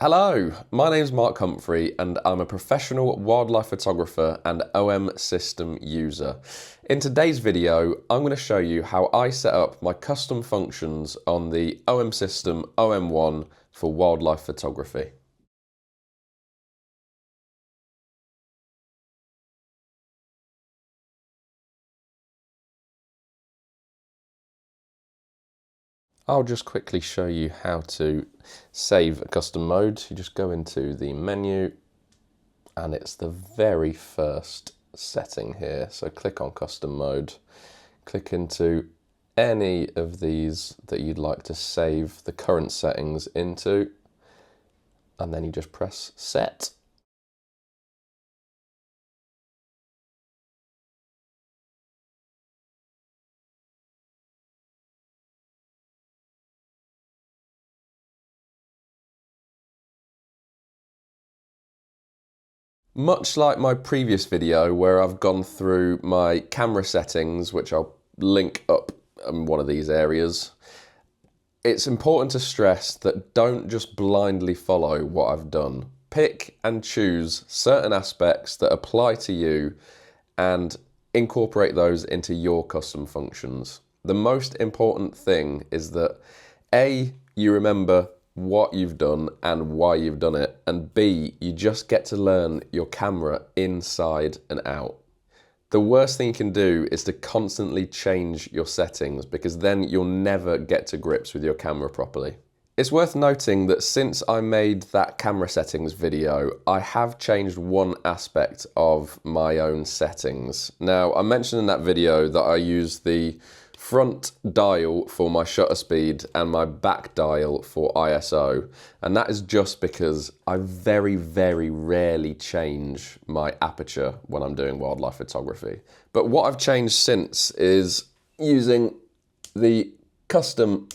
Hello, my name's Mark Humphrey and I'm a professional wildlife photographer and OM system user. In today's video, I'm going to show you how I set up my custom functions on the OM system OM-1 for wildlife photography. I'll just quickly show you how to save a custom mode. You just go into the menu and it's the very first setting here. So click on custom mode, click into any of these that you'd like to save the current settings into, and then you just press set. Much like my previous video where I've gone through my camera settings, which I'll link up in one of these areas, it's important to stress that don't just blindly follow what I've done. Pick and choose certain aspects that apply to you and incorporate those into your custom functions. The most important thing is that A, you remember what you've done and why you've done it, and B, you just get to learn your camera inside and out. The worst thing you can do is to constantly change your settings, because then you'll never get to grips with your camera properly. It's worth noting that since I made that camera settings video, I have changed one aspect of my own settings. Now, I mentioned in that video that I use the front dial for my shutter speed and my back dial for ISO, and that is just because I very rarely change my aperture when I'm doing wildlife photography. But what I've changed since is using the custom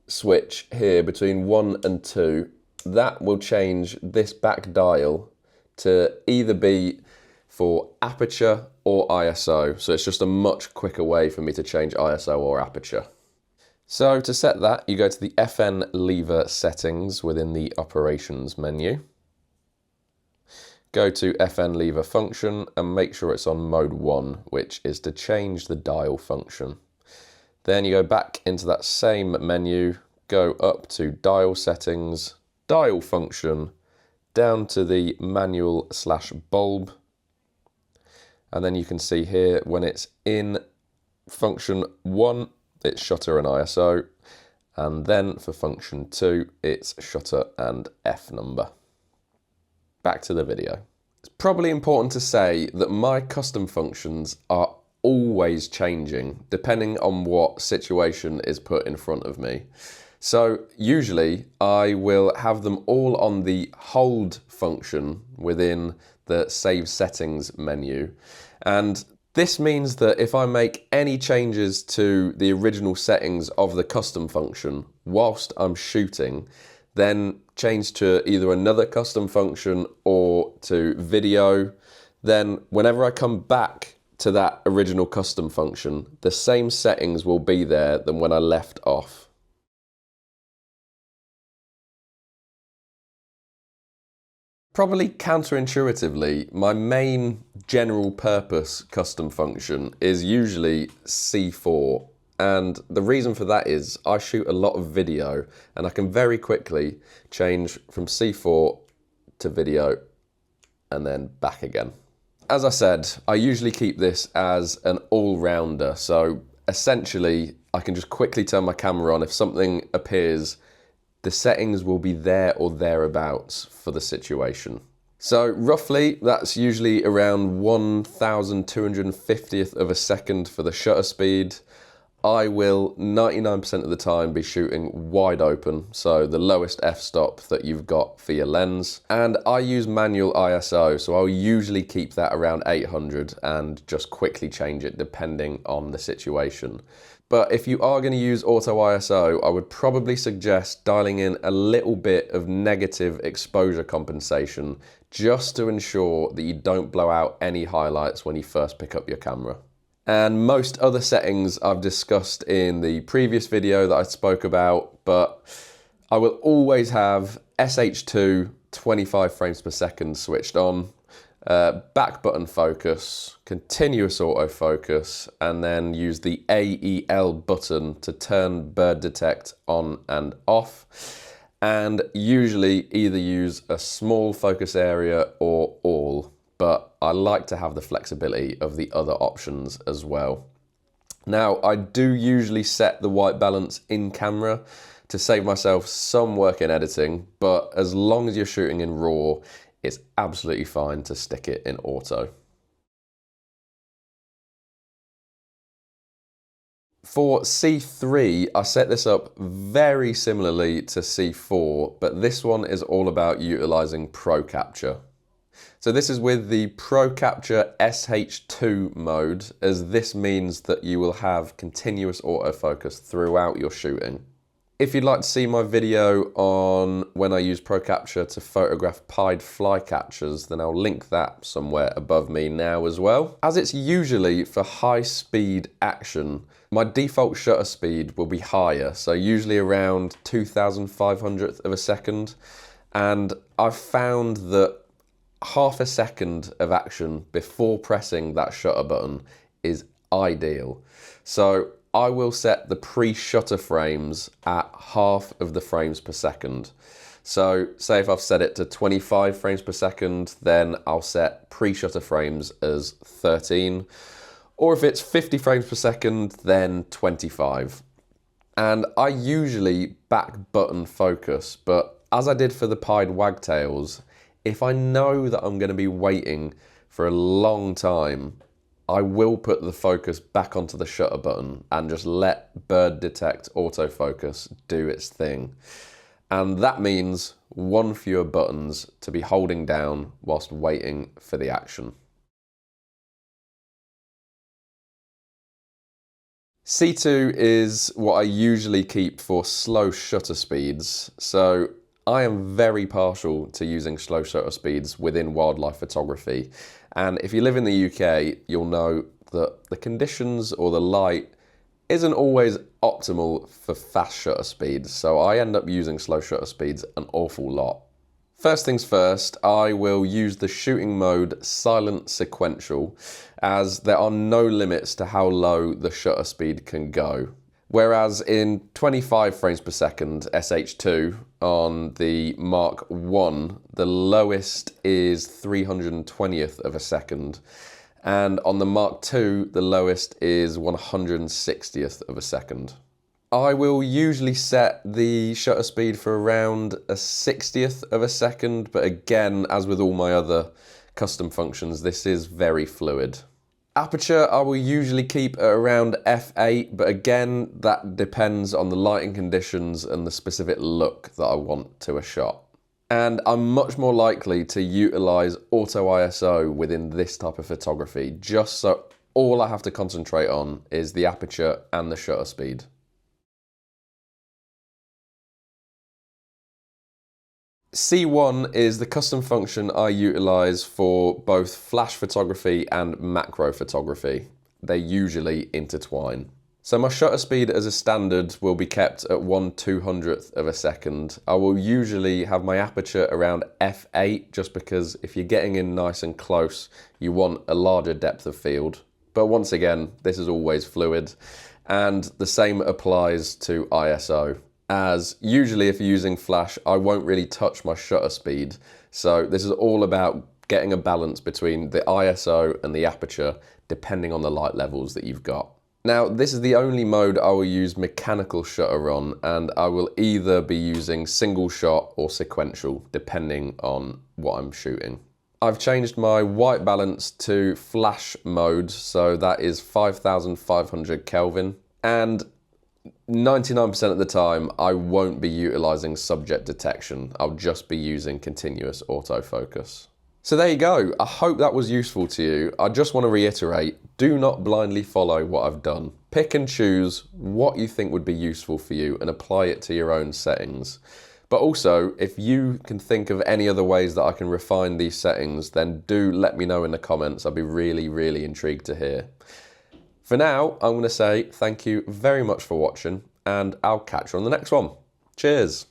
switch here between 1 and 2. That will change this back dial to either be for aperture or ISO, so it's just a much quicker way for me to change ISO or aperture. So to set that, you go to the FN lever settings within the operations menu. Go to FN lever function and make sure it's on mode 1, which is to change the dial function. Then you go back into that same menu, go up to dial settings, dial function, down to the manual/bulb. And then you can see here when it's in function 1, it's shutter and ISO. And then for function 2, it's shutter and F number. Back to the video. It's probably important to say that my custom functions are always changing depending on what situation is put in front of me. So usually I will have them all on the hold function within the save settings menu, and this means that if I make any changes to the original settings of the custom function whilst I'm shooting, then change to either another custom function or to video, then whenever I come back to that original custom function, the same settings will be there than when I left off. Probably counterintuitively, my main general purpose custom function is usually C4, and the reason for that is I shoot a lot of video and I can very quickly change from C4 to video and then back again. As I said, I usually keep this as an all-rounder, so essentially I can just quickly turn my camera on if something appears. The settings will be there or thereabouts for the situation. So roughly that's usually around 1,250th of a second for the shutter speed. I will 99% of the time be shooting wide open, so the lowest f-stop that you've got for your lens. And I use manual ISO, so I'll usually keep that around 800 and just quickly change it depending on the situation. But if you are going to use auto ISO, I would probably suggest dialing in a little bit of negative exposure compensation just to ensure that you don't blow out any highlights when you first pick up your camera. And most other settings I've discussed in the previous video that I spoke about, but I will always have SH2 25 frames per second switched on, back button focus, continuous autofocus, and then use the AEL button to turn bird detect on and off. And usually either use a small focus area or all, but I like to have the flexibility of the other options as well. Now, I do usually set the white balance in camera to save myself some work in editing, but as long as you're shooting in RAW, it's absolutely fine to stick it in auto. For C3, I set this up very similarly to C4, but this one is all about utilizing Pro Capture. So this is with the Pro Capture SH2 mode, as this means that you will have continuous autofocus throughout your shooting. If you'd like to see my video on when I use Pro Capture to photograph pied flycatchers, then I'll link that somewhere above me now as well. As it's usually for high speed action, my default shutter speed will be higher, so usually around 2,500th of a second. And I've found that half a second of action before pressing that shutter button is ideal. So I will set the pre-shutter frames at half of the frames per second. So say if I've set it to 25 frames per second, then I'll set pre-shutter frames as 13. Or if it's 50 frames per second, then 25. And I usually back button focus, but as I did for the pied wagtails, if I know that I'm going to be waiting for a long time, I will put the focus back onto the shutter button and just let bird detect autofocus do its thing. And that means one fewer buttons to be holding down whilst waiting for the action. C2 is what I usually keep for slow shutter speeds. So I am very partial to using slow shutter speeds within wildlife photography. And if you live in the UK, you'll know that the conditions or the light isn't always optimal for fast shutter speeds. So I end up using slow shutter speeds an awful lot. First things first, I will use the shooting mode silent sequential, as there are no limits to how low the shutter speed can go. Whereas in 25 frames per second SH2 on the Mark 1, the lowest is 320th of a second. And on the Mark II, the lowest is 160th of a second. I will usually set the shutter speed for around a 60th of a second, but again, as with all my other custom functions, this is very fluid. Aperture I will usually keep at around f8, but again, that depends on the lighting conditions and the specific look that I want to a shot. And I'm much more likely to utilize auto ISO within this type of photography, just so all I have to concentrate on is the aperture and the shutter speed. C1 is the custom function I utilize for both flash photography and macro photography. They usually intertwine. So my shutter speed as a standard will be kept at 1/200th of a second. I will usually have my aperture around f8, just because if you're getting in nice and close, you want a larger depth of field. But once again, this is always fluid, and the same applies to ISO. As usually if you're using flash, I won't really touch my shutter speed. So this is all about getting a balance between the ISO and the aperture, depending on the light levels that you've got. Now, this is the only mode I will use mechanical shutter on, and I will either be using single shot or sequential, depending on what I'm shooting. I've changed my white balance to flash mode, so that is 5,500 Kelvin, and 99% of the time, I won't be utilizing subject detection. I'll just be using continuous autofocus. So there you go. I hope that was useful to you. I just want to reiterate, do not blindly follow what I've done. Pick and choose what you think would be useful for you and apply it to your own settings. But also, if you can think of any other ways that I can refine these settings, then do let me know in the comments. I'd be really, really intrigued to hear. For now, I'm going to say thank you very much for watching, and I'll catch you on the next one. Cheers.